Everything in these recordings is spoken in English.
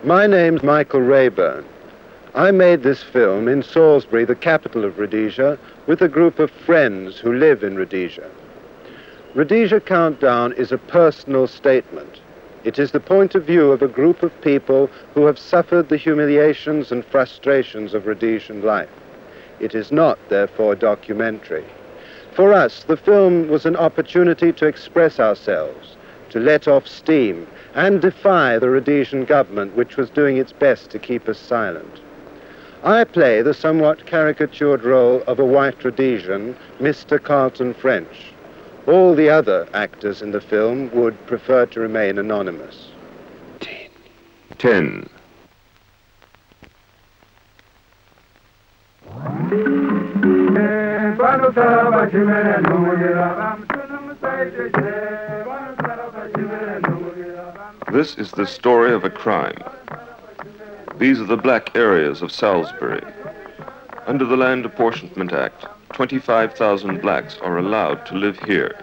My name's Michael Rayburn. I made this film in Salisbury, the capital of Rhodesia, with a group of friends who live in Rhodesia. Rhodesia Countdown is a personal statement. It is the point of view of a group of people who have suffered the humiliations and frustrations of Rhodesian life. It is not, therefore, documentary. For us, the film was an opportunity to express ourselves, to let off steam, and defy the Rhodesian government, which was doing its best to keep us silent. I play the somewhat caricatured role of a white Rhodesian, Mr. Carlton French. All the other actors in the film would prefer to remain anonymous. 10. This is the story of a crime. These are the black areas of Salisbury. Under the Land Apportionment Act, 25,000 blacks are allowed to live here.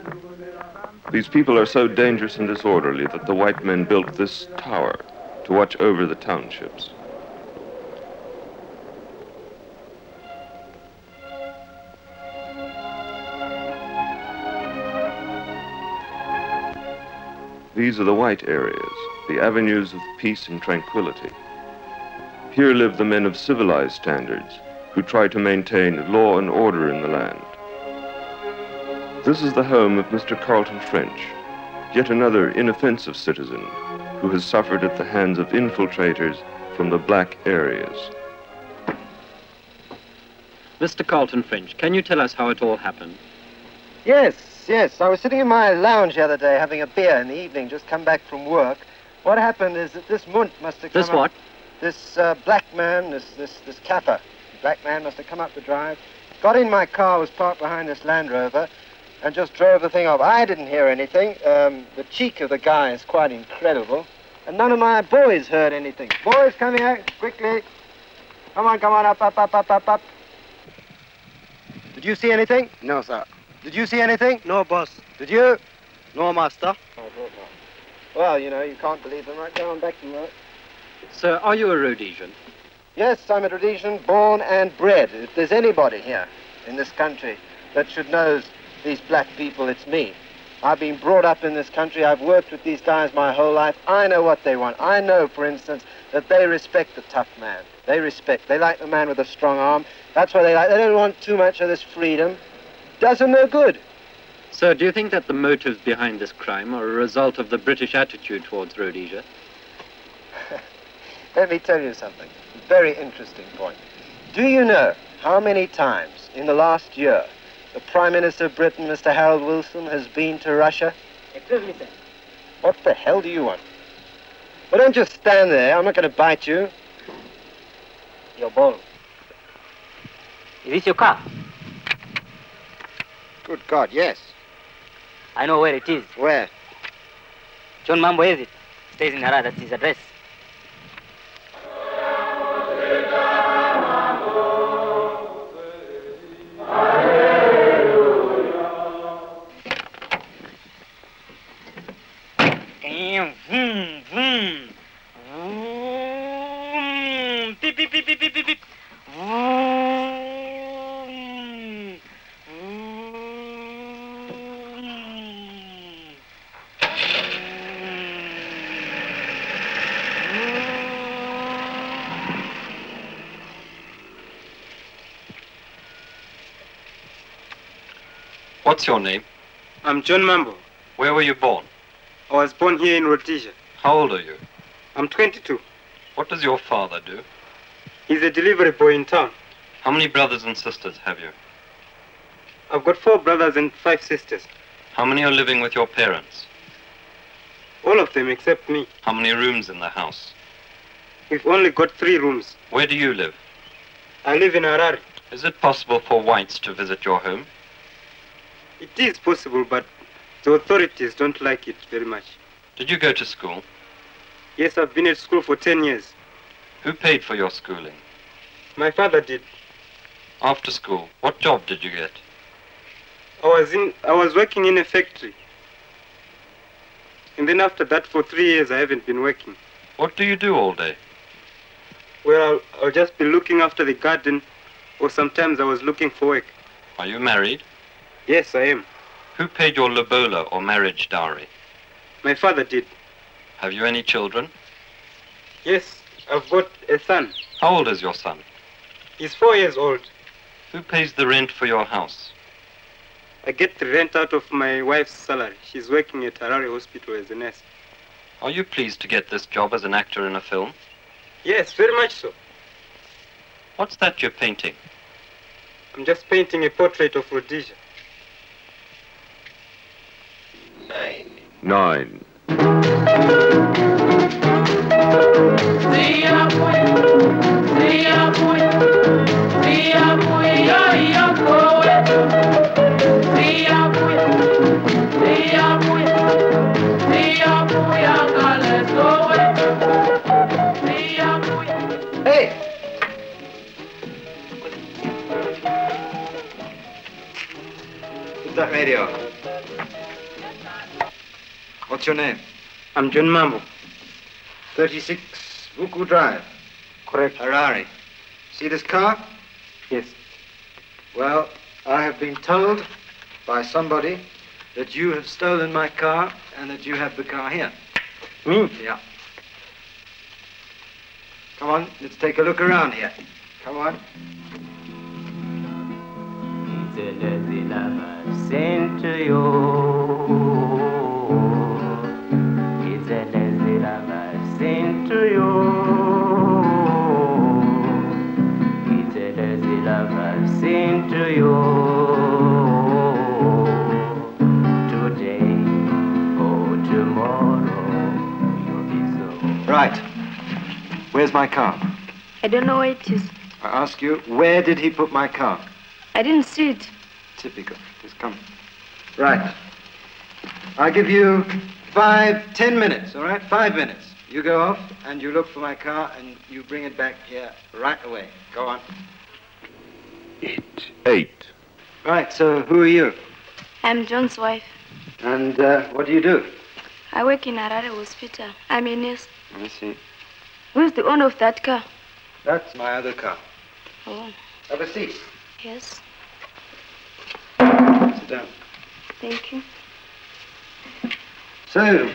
These people are so dangerous and disorderly that the white men built this tower to watch over the townships. These are the white areas, the avenues of peace and tranquility. Here live the men of civilized standards who try to maintain law and order in the land. This is the home of Mr. Carlton French, yet another inoffensive citizen who has suffered at the hands of infiltrators from the black areas. Mr. Carlton French, can you tell us how it all happened? Yes. I was sitting in my lounge the other day having a beer in the evening, just come back from work. What happened is that this munt must have come This what? This black man, this Kaffir. Black man must have come up the drive, got in my car, was parked behind this Land Rover, and just drove the thing off. I didn't hear anything. The cheek of the guy is quite incredible. And none of my boys heard anything. Boys, come here, quickly. Come on, up. Did you see anything? No, sir. Did you see anything? No, boss. Did you? No, master. I thought not. Well, you know, you can't believe them. Right, go on back to work. Sir, are you a Rhodesian? Yes, I'm a Rhodesian, born and bred. If there's anybody here in this country that should know these black people, it's me. I've been brought up in this country. I've worked with these guys my whole life. I know what they want. I know, for instance, that they respect the tough man. They like the man with a strong arm. That's what they like. They don't want too much of this freedom. Does them no good. Sir, do you think that the motives behind this crime are a result of the British attitude towards Rhodesia? Let me tell you something. A very interesting point. Do you know how many times in the last year the Prime Minister of Britain, Mr. Harold Wilson, has been to Russia? Excuse me, sir. What the hell do you want? Well, don't just stand there. I'm not going to bite you. Your ball. Is this your car? Good God, yes. I know where it is. Where? John Mambo is it? Stays in Harare, that's his address. Beep, beep, beep, beep, beep, beep, beep. What's your name? I'm John Mambo. Where were you born? I was born here in Rhodesia. How old are you? I'm 22. What does your father do? He's a delivery boy in town. How many brothers and sisters have you? I've got 4 brothers and 5 sisters. How many are living with your parents? All of them except me. How many rooms in the house? We've only got 3 rooms. Where do you live? I live in Harare. Is it possible for whites to visit your home? It is possible, but the authorities don't like it very much. Did you go to school? Yes, I've been at school for 10 years. Who paid for your schooling? My father did. After school, what job did you get? I was working in a factory. And then after that, for 3 years, I haven't been working. What do you do all day? Well, I'll just be looking after the garden, or sometimes I was looking for work. Are you married? Yes, I am. Who paid your lobola or marriage dowry? My father did. Have you any children? Yes, I've got a son. How old is your son? He's 4 years old. Who pays the rent for your house? I get the rent out of my wife's salary. She's working at Harare Hospital as a nurse. Are you pleased to get this job as an actor in a film? Yes, very much so. What's that you're painting? I'm just painting a portrait of Rhodesia. 9. Hey! Put that radio on. What's your name? I'm John Mambo. 36 Vuku Drive, Correct. Harare. See this car? Yes. Well, I have been told by somebody that you have stolen my car and that you have the car here. Me? Yeah. Come on, let's take a look around here. Come on. Sent to you. It's a lazy lover sent to you. It's a lazy lover sent to you. Today or tomorrow you'll be so. Right. Where's my car? I don't know where it is. I ask you, where did he put my car? I didn't see it. Typical. Just come. Right. I'll give you 10 minutes, all right? 5 minutes. You go off and you look for my car and you bring it back here right away. Go on. 8. Right, so who are you? I'm John's wife. And what do you do? I work in Harare Hospital. I'm a nurse. I see. Who's the owner of that car? That's my other car. Oh, Have a seat. yes. Sit down. Thank you. So,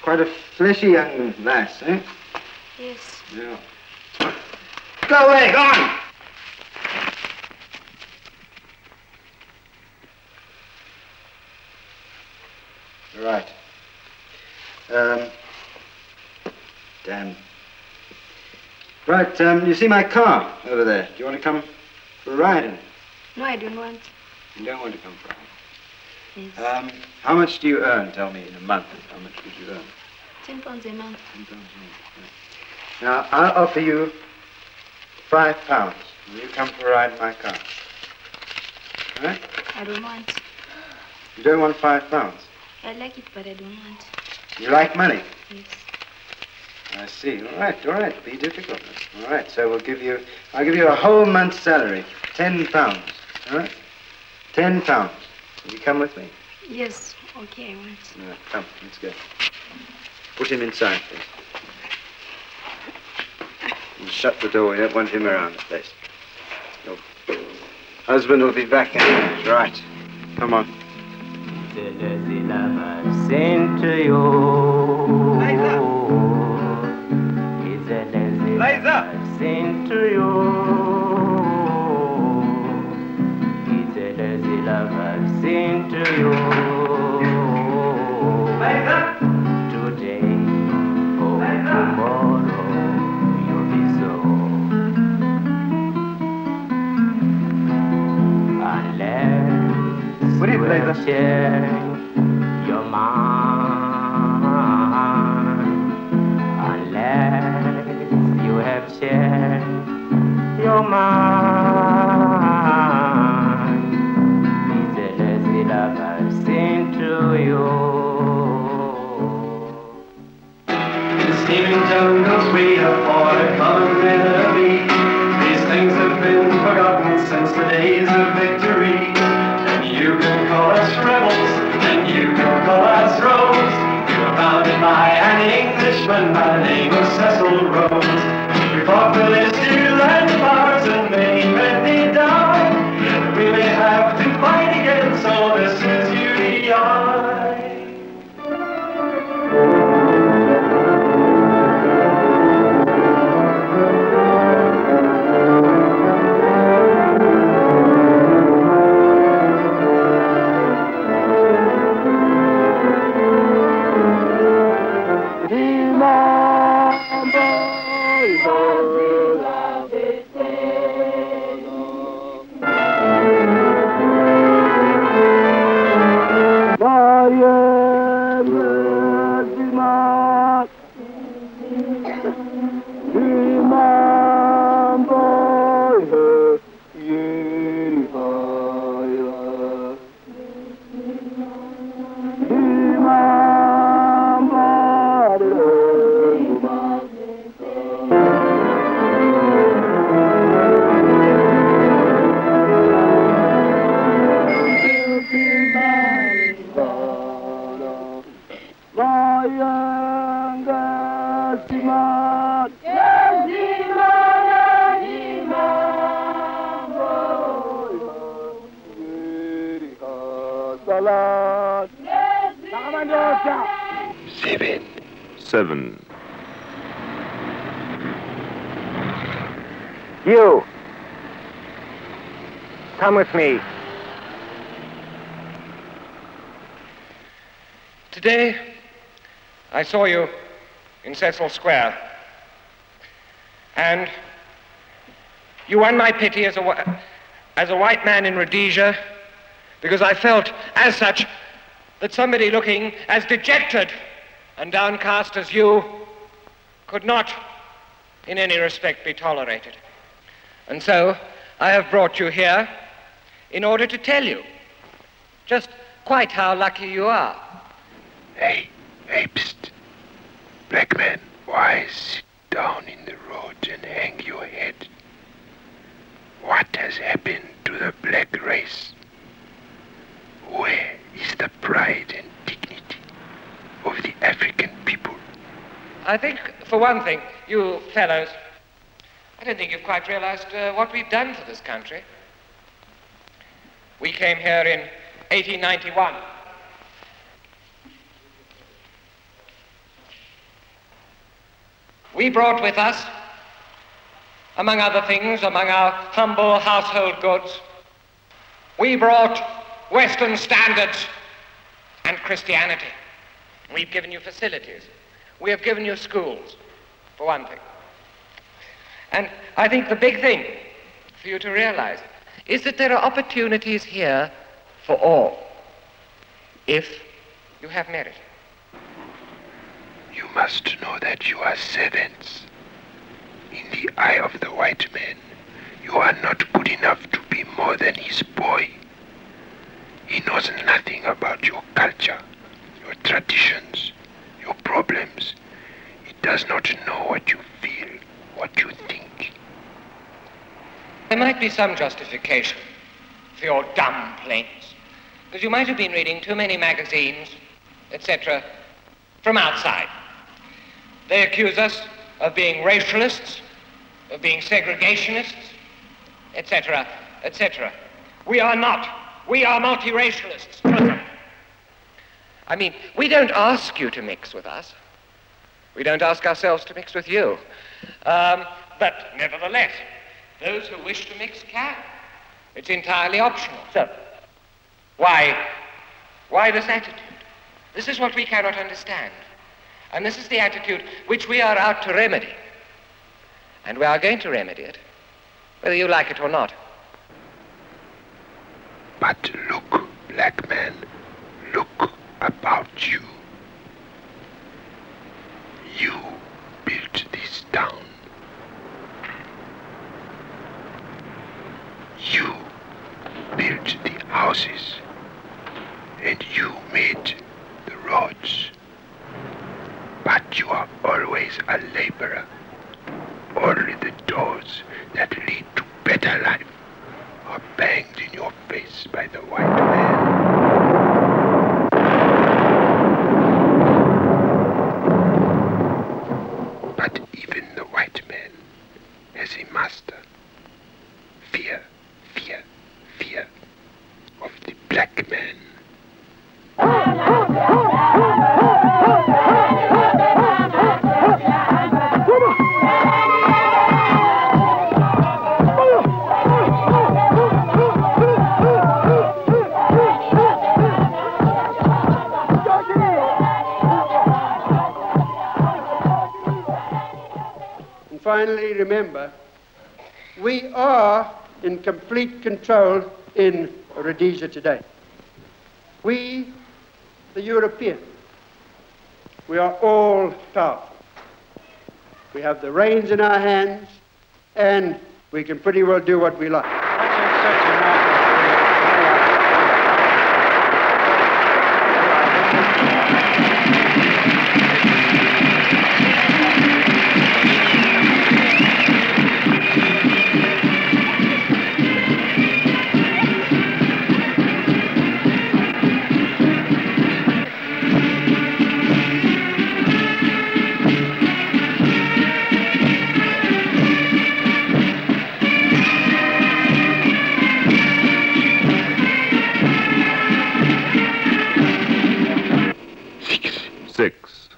quite a fleshy young lass, eh? Yes. Yeah. Go away, go on! Right. Damn. Right, you see my car over there. Do you want to come for a ride in it? No, I don't want. You don't want to come for a ride. Yes. How much do you earn, tell me, in a month? How much would you earn? £10 a month. Now, I'll offer you £5. Will you come for a ride in my car? All right? I don't want. You don't want £5? I like it, but I don't want. You like money? Yes. I see. All right. Be difficult. All right, so I'll give you a whole month's salary, £10. All right? £10. Will you come with me? Yes. Okay, I want. All right, come, let's go. Put him inside, please. And shut the door. We don't want him around the place. Your husband will be back in a minute. Right. Come on. The lazy lover sent to you. It's a lazy lover sent to you. It's a lazy lover sent to you. Today or tomorrow you'll be so. Unless What do you play have that? changed your mind, unless you have changed your mind, it's a lazy lover sent to you. Steaming jungles we afford common enemy. These things have been forgotten since the days of victory. And you can call us rebels, and you can call us rogues. We were founded by an Englishman by the name of Cecil Rhodes. We fought for their steel and bars, and many they died. Yet we may have to fight against all this is UDI. Seven. You! Come with me. Today, I saw you in Cecil Square, and you won my pity as a white man in Rhodesia, because I felt, as such, that somebody looking as dejected and downcast as you could not, in any respect, be tolerated. And so, I have brought you here in order to tell you just quite how lucky you are. Hey, psst. Black man, why sit down in the road and hang your head? What has happened to the black race? Where is the pride and dignity of the African people? I think, for one thing, you fellows, I don't think you've quite realized what we've done for this country. We came here in 1891. We brought with us, among other things, among our humble household goods, we brought Western standards and Christianity. We've given you facilities. We have given you schools, for one thing. And I think the big thing for you to realize is that there are opportunities here for all, if you have merit. You must know that you are servants. In the eye of the white man, you are not good enough to be more than his boy. He knows nothing about your culture, your traditions, your problems. He does not know what you feel, what you think. There might be some justification for your dumb plaints, because you might have been reading too many magazines, etc., from outside. They accuse us of being racialists, of being segregationists, etc., etc. We are not. We are multiracialists. I mean, we don't ask you to mix with us. We don't ask ourselves to mix with you. But nevertheless, those who wish to mix can. It's entirely optional. So, why this attitude? This is what we cannot understand. And this is the attitude which we are out to remedy. And we are going to remedy it, whether you like it or not. But look, black man, look about you. You built this town. You built the houses. And you made the roads. But you are always a laborer. Only the doors that lead to better life are banged in your face by the white man. But even the white man finally remember, we are in complete control in Rhodesia today. We, the Europeans, we are all powerful. We have the reins in our hands, and we can pretty well do what we like. Six.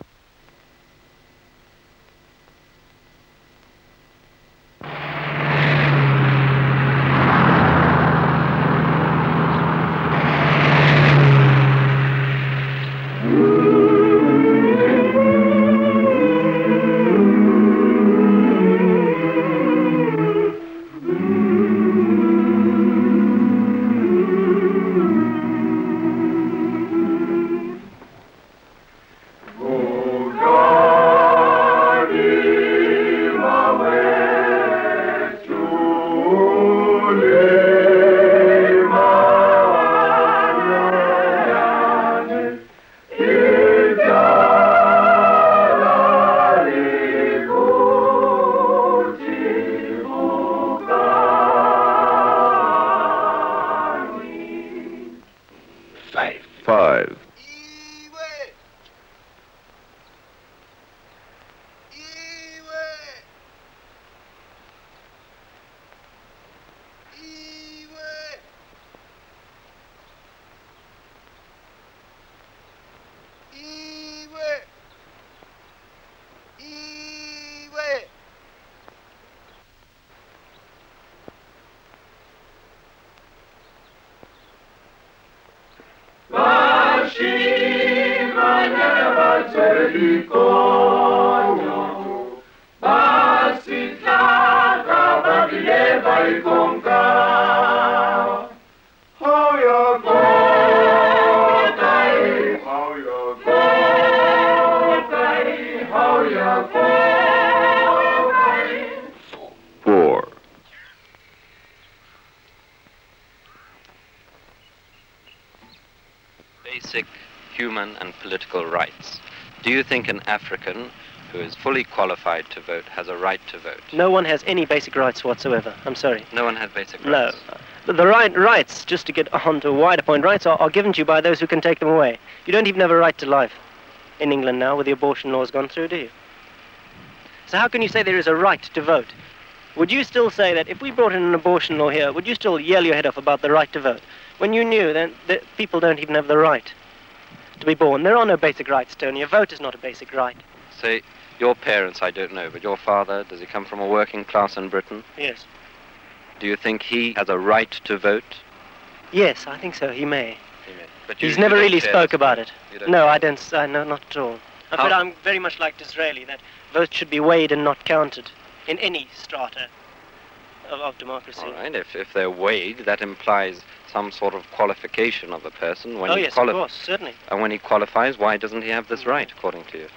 Five. Four. Basic human and political rights. Do you think an African who is fully qualified to vote has a right to vote? No one has any basic rights whatsoever. I'm sorry. No one has basic rights? No. The rights, just to get on to a wider point, rights are given to you by those who can take them away. You don't even have a right to life in England now with the abortion laws gone through, do you? So how can you say there is a right to vote? Would you still say that if we brought in an abortion law here, would you still yell your head off about the right to vote? When you knew then that people don't even have the right to be born. There are no basic rights, Tony. A vote is not a basic right. Say, your parents, I don't know, but your father, does he come from a working class in Britain? Yes. Do you think he has a right to vote? Yes, I think so. He may. He may. But He's never really spoke about it. No, I don't. No, not at all. But I'm very much like Disraeli, that votes should be weighed and not counted in any strata of democracy. All right, if they're weighed, that implies some sort of qualification of the person. When yes, of course, certainly. And when he qualifies, why doesn't he have this right, according to you?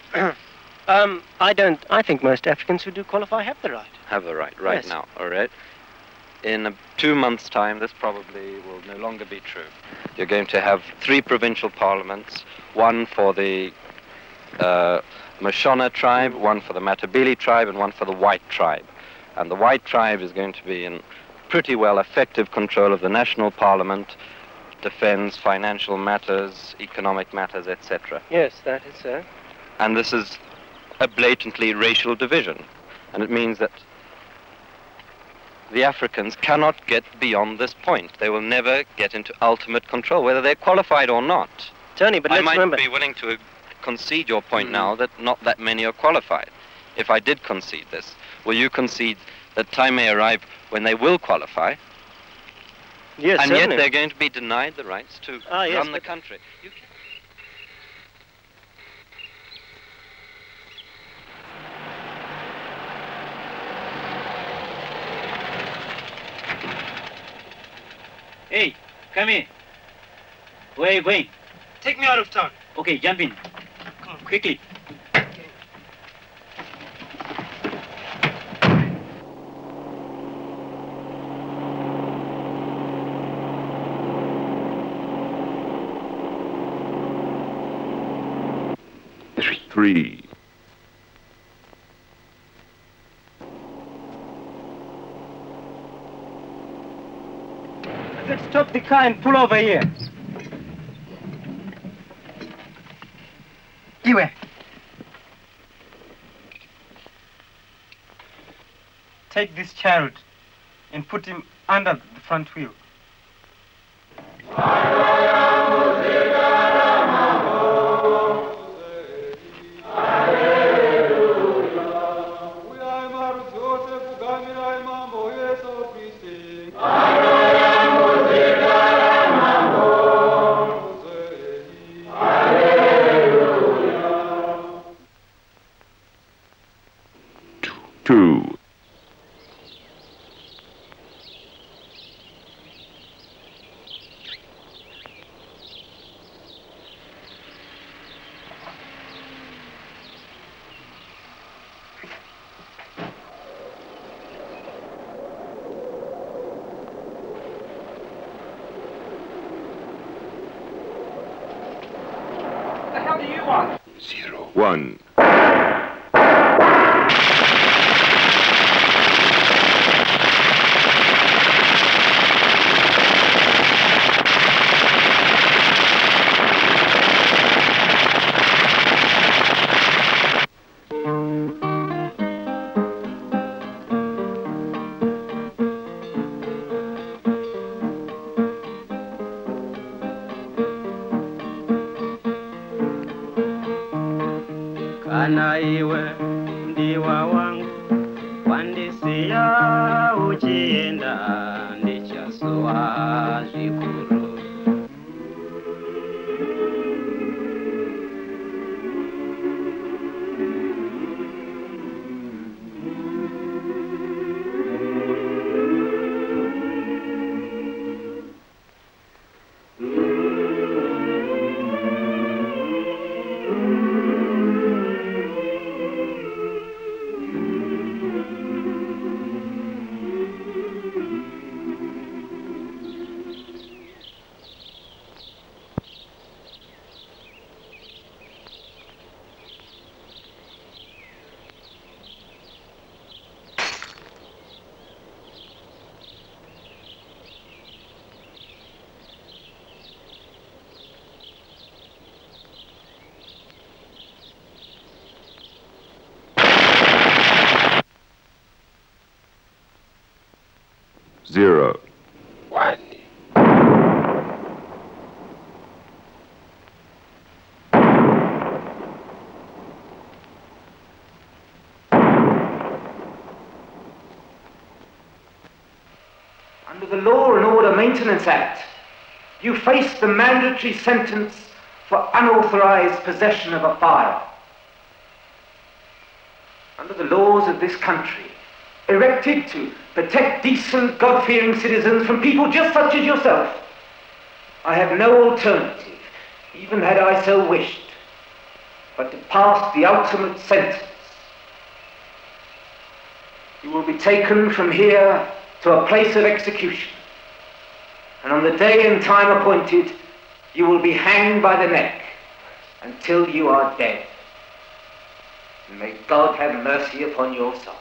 I think most Africans who do qualify have the right. Have the right, right Yes. now, all right? In 2 months' time, this probably will no longer be true. You're going to have 3 provincial parliaments, one for the Mashona tribe, one for the Matabele tribe, and one for the White tribe. And the White tribe is going to be in pretty well effective control of the national parliament, defends financial matters, economic matters, etc. Yes, that is so. And this is a blatantly racial division. And it means that the Africans cannot get beyond this point. They will never get into ultimate control, whether they're qualified or not. Tony, but let's remember... I might be willing to concede your point now that not that many are qualified. If I did concede this, will you concede that time may arrive when they will qualify? Yes, and certainly. yet they're going to be denied the rights to run the country. Come in. Where are you going? Take me out of town. Okay, jump in. Come on. Quickly. Three. Let's stop the car and pull over here. Iwe. Take this child and put him under the front wheel. Two. What the hell do you want? 0. 1. Kana iwe ndiwa wangu wandisiya uchienda ndichasowa zvikuru. Zero. 1. Under the Law and Order Maintenance Act, you face the mandatory sentence for unauthorized possession of a firearm. Under the laws of this country, erected to protect decent, God-fearing citizens from people just such as yourself, I have no alternative, even had I so wished, but to pass the ultimate sentence. You will be taken from here to a place of execution, and on the day and time appointed, you will be hanged by the neck until you are dead. And may God have mercy upon your soul.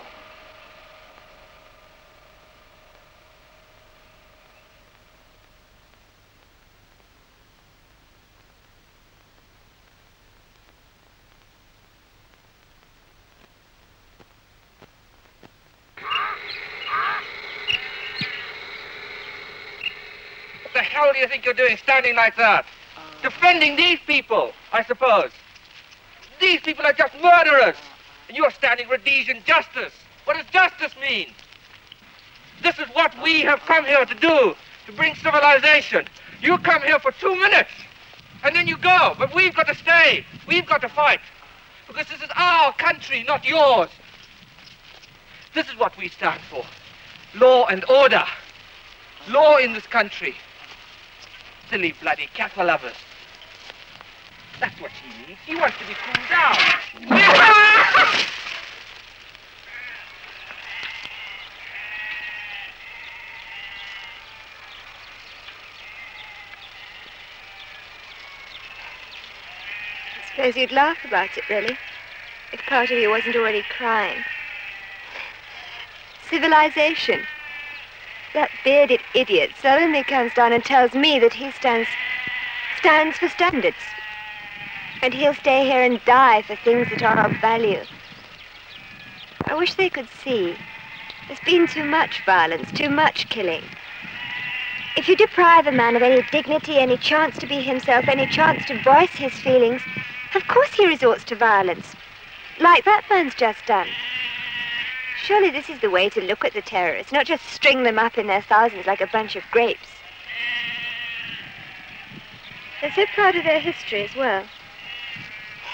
What the hell do you think you're doing standing like that? Defending these people, I suppose. These people are just murderers. And you're standing Rhodesian justice. What does justice mean? This is what we have come here to do, to bring civilization. You come here for 2 minutes, and then you go. But we've got to stay. We've got to fight. Because this is our country, not yours. This is what we stand for. Law and order. Law in this country. Silly bloody cattle lovers. That's what he needs. He wants to be cooled down. I suppose you'd laugh about it, really, if part of you wasn't already crying. Civilization. That bearded idiot suddenly comes down and tells me that he stands for standards. And he'll stay here and die for things that are of value. I wish they could see. There's been too much violence, too much killing. If you deprive a man of any dignity, any chance to be himself, any chance to voice his feelings, of course he resorts to violence, like that man's just done. Surely this is the way to look at the terrorists, not just string them up in their thousands like a bunch of grapes. They're so proud of their history as well.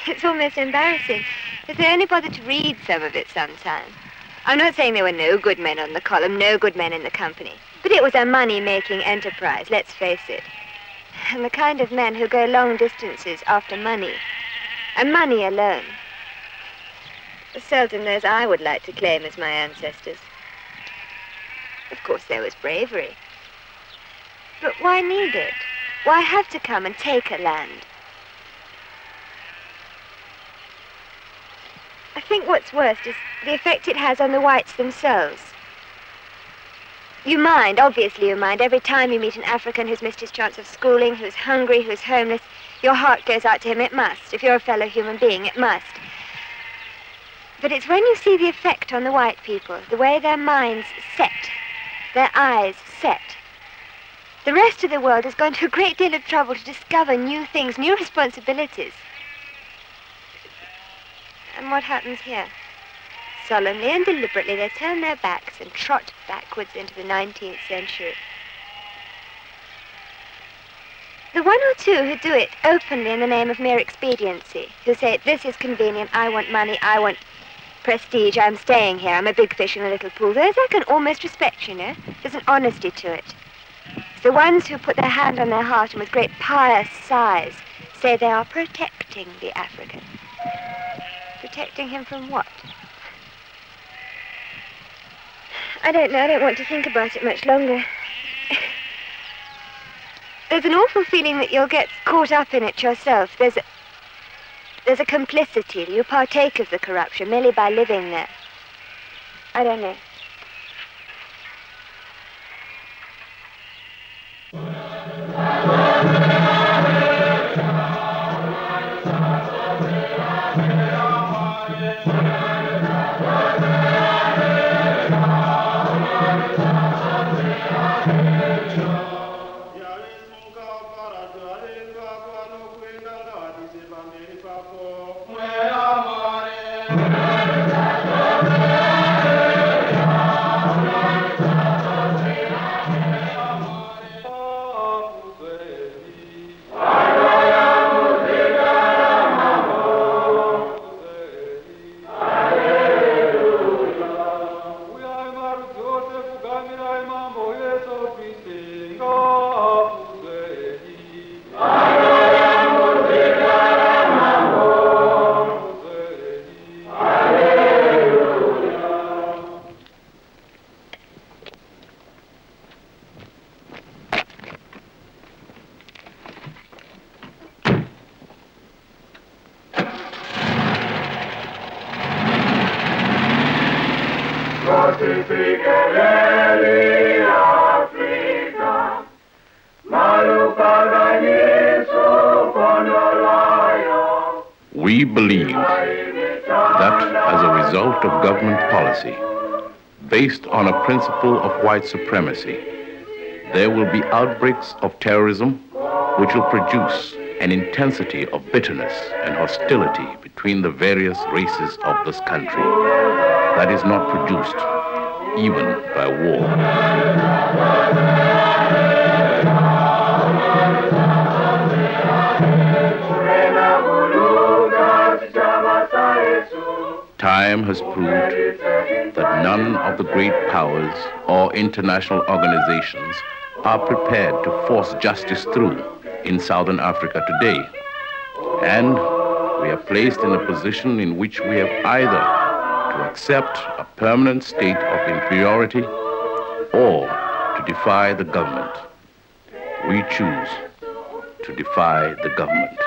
It's almost embarrassing. If they only bothered to read some of it sometime. I'm not saying there were no good men on the column, no good men in the company. But it was a money-making enterprise, let's face it. And the kind of men who go long distances after money. And money alone. Seldom those I would like to claim as my ancestors. Of course, there was bravery. But why need it? Why have to come and take a land? I think what's worst is the effect it has on the whites themselves. You mind, obviously you mind, every time you meet an African who's missed his chance of schooling, who's hungry, who's homeless, your heart goes out to him, it must. If you're a fellow human being, it must. But it's when you see the effect on the white people, the way their minds set, their eyes set. The rest of the world has gone to a great deal of trouble to discover new things, new responsibilities. And what happens here? Solemnly and deliberately, they turn their backs and trot backwards into the 19th century. The one or two who do it openly in the name of mere expediency, who say, this is convenient, I want money, I want prestige, I'm staying here, I'm a big fish in a little pool, those I can almost respect, you know. There's an honesty to it. It's the ones who put their hand on their heart and with great pious sighs say they are protecting the African. Protecting him from what? I don't know, I don't want to think about it much longer. There's an awful feeling that you'll get caught up in it yourself. There's a complicity. You partake of the corruption merely by living there. I don't know. We believe that as a result of government policy, based on a principle of white supremacy, there will be outbreaks of terrorism which will produce an intensity of bitterness and hostility between the various races of this country that is not produced even by war. Time has proved that none of the great powers or international organizations are prepared to force justice through in Southern Africa today. And we are placed in a position in which we have either to accept a permanent state of inferiority or to defy the government. We choose to defy the government.